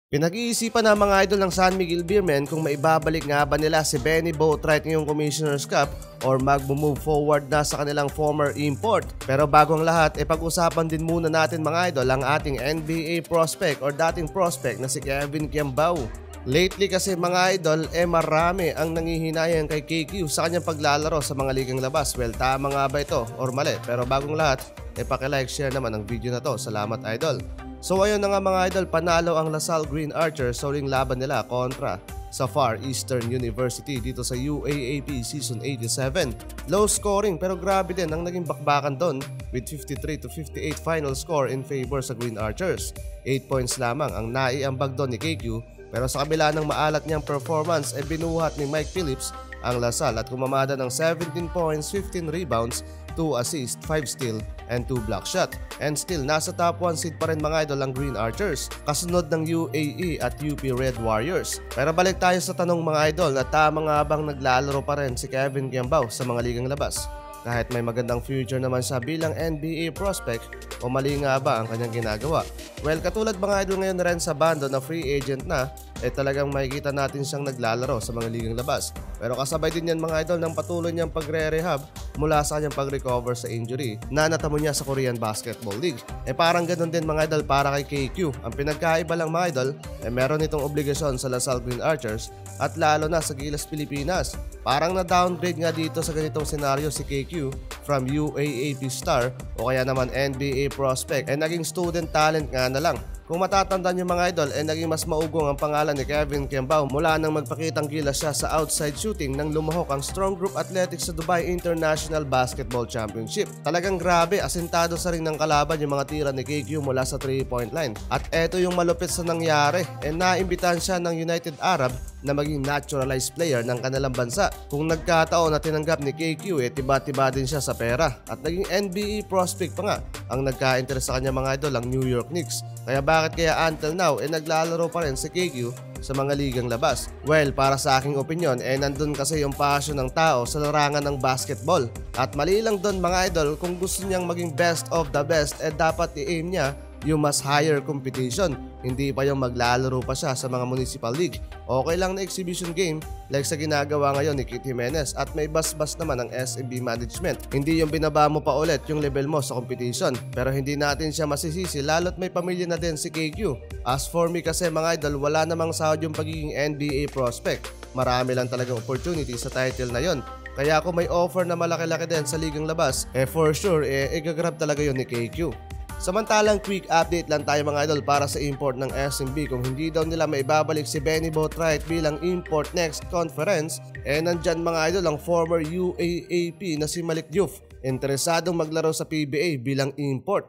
Pinag-iisipan ng mga idol ng San Miguel Beermen kung maibabalik nga ba nila si Benny Boatwright ngayong Commissioner's Cup or mag-move forward na sa kanilang former import. Pero bago ang lahat, pag-usapan din muna natin mga idol ang ating NBA prospect or dating prospect na si Kevin Kiambao. Lately kasi mga idol, marami ang nangihinayang kay KQ sa kanyang paglalaro sa mga ligang labas. Well, tama nga ba ito or mali? Pero bagong lahat, paki-like, share naman ang video na to. Salamat idol. So ayun na nga mga idol, panalo ang LaSalle Green Archers sa uling laban nila kontra sa Far Eastern University dito sa UAAP Season 87. Low scoring pero grabe din ang naging bakbakan doon with 53-58 final score in favor sa Green Archers. 8 points lamang ang naiambag doon ni KQ, pero sa kabila ng maalat niyang performance binuhat ni Mike Phillips ang LaSalle at kumamada ng 17 points, 15 rebounds, 2 assists, 5 steal, and 2 block shot. And still, nasa top 1 seed pa rin mga idol ang Green Archers, kasunod ng UAE at UP Red Warriors. Pero balik tayo sa tanong mga idol, na tama nga bang naglalaro pa rin si Kevin Kiambao sa mga ligang labas? Kahit may magandang future naman siya bilang NBA prospect, o mali nga ba ang kanyang ginagawa? Well, katulad mga idol ngayon rin sa bando na free agent na, talagang makikita natin siyang naglalaro sa mga ligang labas. Pero kasabay din yan mga idol ng patuloy niyang pagre-rehab mula sa kanyang pag-recover sa injury na natamo niya sa Korean Basketball League. Parang ganun din mga idol para kay KQ. Ang pinagkaiba lang mga idol, meron itong obligasyon sa LaSalle Green Archers at lalo na sa Gilas Pilipinas. Parang na-downgrade nga dito sa ganitong senaryo si KQ from UAAP star o kaya naman NBA prospect naging student talent nga na lang. Kung matatandaan yung mga idol, naging mas maugong ang pangalan ni Kevin Kiambao mula nang magpakitang gilas siya sa outside shooting nang lumahok ang Strong Group Athletics sa Dubai International Basketball Championship. Talagang grabe, asintado sa ring ng kalaban yung mga tira ni KQ mula sa 3-point line. At eto yung malupit sa nangyari, naimbitahan siya ng United Arab na maging naturalized player ng kanilang bansa. Kung nagkataon na tinanggap ni KQ, tiba-tiba din siya sa pera. At naging NBA prospect pa nga ang nagka-interest sa kanya mga idol, ang New York Knicks. Kaya bakit kaya until now, naglalaro pa rin si KQ sa mga ligang labas? Well, para sa aking opinion, nandun kasi yung passion ng tao sa larangan ng basketball. At mali lang dun mga idol, kung gusto niyang maging best of the best, dapat i-aim niya yung mas higher competition, hindi pa yung maglalaro pa siya sa mga municipal league. Okay lang na exhibition game like sa ginagawa ngayon ni Kit Jimenez at may basbas naman ang SMB management. Hindi yung binaba mo pa ulit yung level mo sa competition, pero hindi natin siya masisisi lalo't may pamilya na din si KQ. As for me kasi mga idol, wala namang sahod yung pagiging NBA prospect. Marami lang talagang opportunity sa title na yon. Kaya kung may offer na malaki-laki din sa ligang labas, for sure, igagrab talaga yon ni KQ. Samantalang quick update lang tayo mga idol para sa import ng SMB. Kung hindi daw nila maibabalik si Benny Boatwright bilang import next conference, nandyan mga idol ang former UAAP na si Malik Diouf, interesadong maglaro sa PBA bilang import.